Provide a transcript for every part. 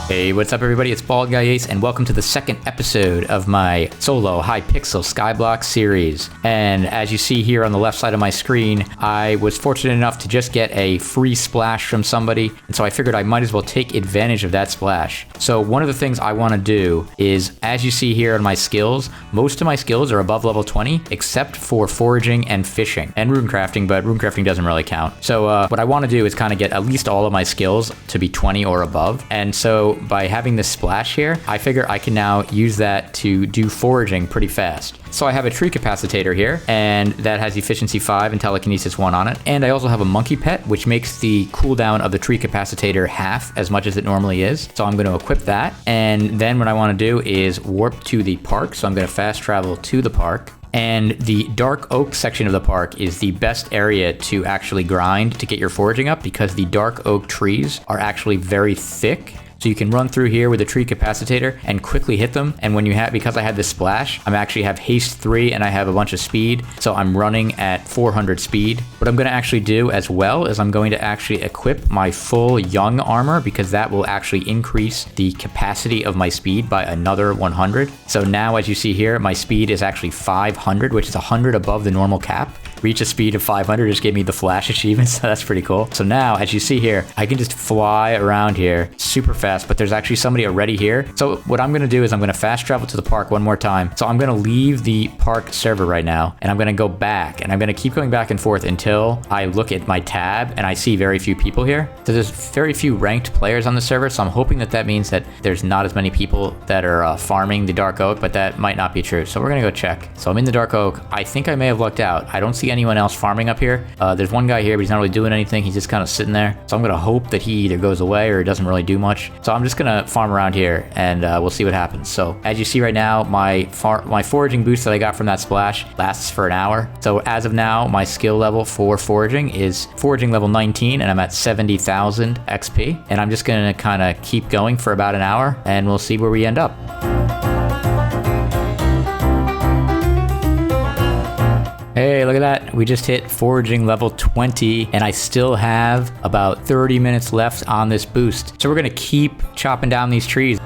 Hey, what's up everybody? It's BaldGuyAce and welcome to the second episode of my Solo Hypixel Skyblock series. And as you see here on the left side of my screen, I was fortunate enough to just get a free splash from somebody, and so I figured I might as well take advantage of that splash. So one of the things I want to do is, as you see here on my skills, most of my skills are above level 20, except for foraging and fishing and runecrafting, but runecrafting doesn't really count. So what I want to do is kind of get at least all of my skills to be 20 or above. And so by having this splash here, I figure I can now use that to do foraging pretty fast. So I have a treecapitator here, and that has efficiency 5 and telekinesis 1 on it. And I also have a monkey pet, which makes the cooldown of the treecapitator half as much as it normally is. So I'm going to equip that. And then what I want to do is warp to the park. So I'm going to fast travel to the park. And the dark oak section of the park is the best area to actually grind to get your foraging up, because the dark oak trees are actually very thick. So you can run through here with a treecapitator and quickly hit them. And when you have, because I had this splash, I'm actually have haste 3 and I have a bunch of speed. So I'm running at 400 speed. What I'm going to actually do as well is I'm going to actually equip my full young armor, because that will actually increase the capacity of my speed by another 100. So now, as you see here, my speed is actually 500, which is 100 above the normal cap. Reach a speed of 500 just gave me the flash achievement, so that's pretty cool. So now, as you see here, I can just fly around here super fast, but there's actually somebody already here. So what I'm going to do is I'm going to fast travel to the park one more time. So I'm going to leave the park server right now, and I'm going to go back, and I'm going to keep going back and forth until I look at my tab and I see very few people here. So there's very few ranked players on the server, so I'm hoping that that means that there's not as many people that are farming the dark oak, but that might not be true. So we're going to go check. So I'm in the dark oak. I think I may have lucked out. I don't see anyone else farming up here. There's one guy here, but he's not really doing anything. He's just kind of sitting there. So I'm going to hope that he either goes away or doesn't really do much. So I'm just going to farm around here, and we'll see what happens. So as you see right now, my foraging boost that I got from that splash lasts for an hour. So as of now, my skill level for foraging is foraging level 19, and I'm at 70,000 XP. And I'm just going to kind of keep going for about an hour, and we'll see where we end up. Hey, look at that. We just hit foraging level 20, and I still have about 30 minutes left on this boost. So we're going to keep chopping down these trees.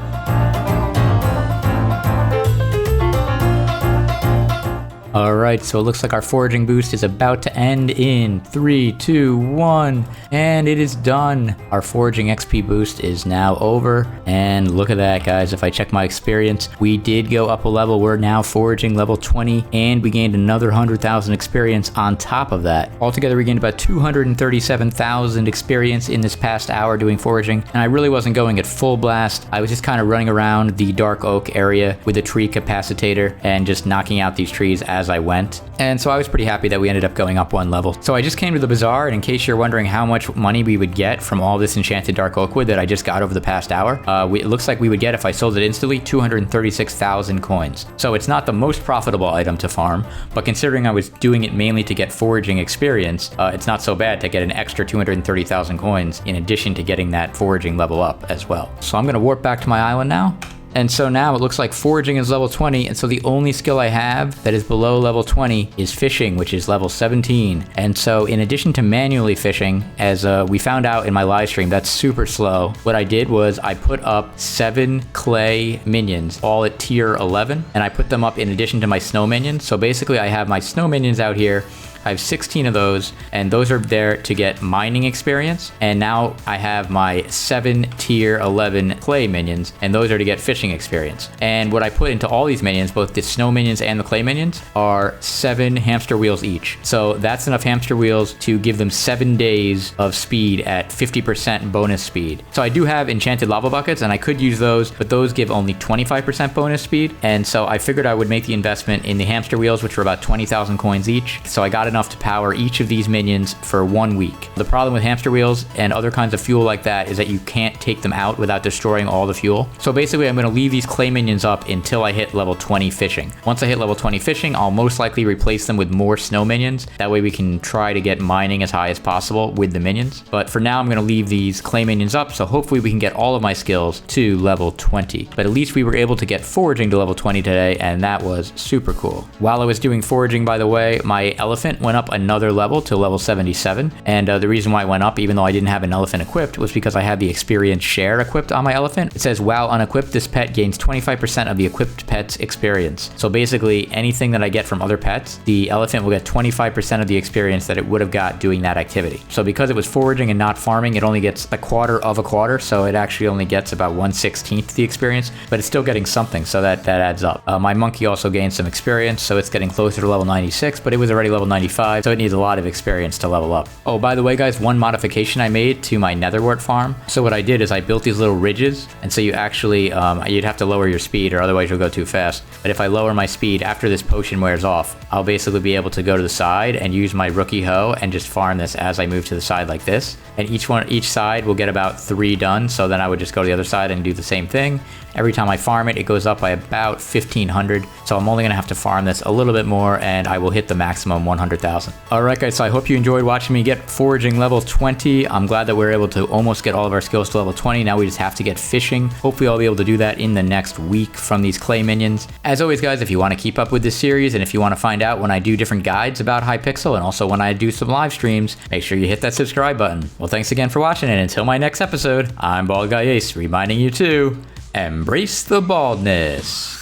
Alright, so it looks like our foraging boost is about to end in 3, 2, 1, and it is done. Our foraging XP boost is now over, and look at that, guys. If I check my experience, we did go up a level. We're now foraging level 20, and we gained another 100,000 experience on top of that. Altogether, we gained about 237,000 experience in this past hour doing foraging, and I really wasn't going at full blast. I was just kind of running around the dark oak area with a treecapitator and just knocking out these trees as I went. And so I was pretty happy that we ended up going up one level. So I just came to the Bazaar, and in case you're wondering how much money we would get from all this enchanted dark oak wood that I just got over the past hour, it looks like we would get, if I sold it instantly, 236,000 coins. So it's not the most profitable item to farm, but considering I was doing it mainly to get foraging experience, it's not so bad to get an extra 230,000 coins in addition to getting that foraging level up as well. So I'm going to warp back to my island now. And so now it looks like foraging is level 20, and so the only skill I have that is below level 20 is fishing, which is level 17. And so in addition to manually fishing, as we found out in my live stream, that's super slow. What I did was I put up 7 clay minions, all at tier 11, and I put them up in addition to my snow minions. So basically I have my snow minions out here. I have 16 of those, and those are there to get mining experience. And now I have my 7 tier 11 clay minions, and those are to get fishing experience. And what I put into all these minions, both the snow minions and the clay minions, are 7 hamster wheels each. So that's enough hamster wheels to give them 7 days of speed at 50% bonus speed. So I do have enchanted lava buckets, and I could use those, but those give only 25% bonus speed. And so I figured I would make the investment in the hamster wheels, which were about 20,000 coins each. So I got enough to power each of these minions for 1 week. The problem with hamster wheels and other kinds of fuel like that is that you can't take them out without destroying all the fuel. So basically I'm going to leave these clay minions up until I hit level 20 fishing. Once I hit level 20 fishing, I'll most likely replace them with more snow minions. That way we can try to get mining as high as possible with the minions. But for now I'm going to leave these clay minions up, so hopefully we can get all of my skills to level 20. But at least we were able to get foraging to level 20 today, and that was super cool. While I was doing foraging, by the way, my elephant elephant went up another level to level 77. And the reason why it went up, even though I didn't have an elephant equipped, was because I had the experience share equipped on my elephant. It says, while unequipped, this pet gains 25% of the equipped pet's experience. So basically, anything that I get from other pets, the elephant will get 25% of the experience that it would have got doing that activity. So because it was foraging and not farming, it only gets a quarter of a quarter, so it actually only gets about 1/16 the experience, but it's still getting something, so that adds up. My monkey also gained some experience, so it's getting closer to level 96, but it was already level 95, so it needs a lot of experience to level up. Oh, by the way, guys, one modification I made to my Netherwart farm. So what I did is I built these little ridges, and so you actually, you'd have to lower your speed, or otherwise you'll go too fast. But if I lower my speed after this potion wears off, I'll basically be able to go to the side and use my rookie hoe and just farm this as I move to the side like this. And each side will get about 3 done, so then I would just go to the other side and do the same thing. Every time I farm it, it goes up by about 1,500, so I'm only going to have to farm this a little bit more, and I will hit the maximum 100,000. Alright guys, so I hope you enjoyed watching me get foraging level 20. I'm glad that we're able to almost get all of our skills to level 20. Now we just have to get fishing. Hopefully I'll be able to do that in the next week from these clay minions. As always guys, if you want to keep up with this series, and if you want to find out when I do different guides about Hypixel, and also when I do some live streams, make sure you hit that subscribe button. Well, thanks again for watching, and until my next episode, I'm BaldGuyAce, reminding you to embrace the baldness.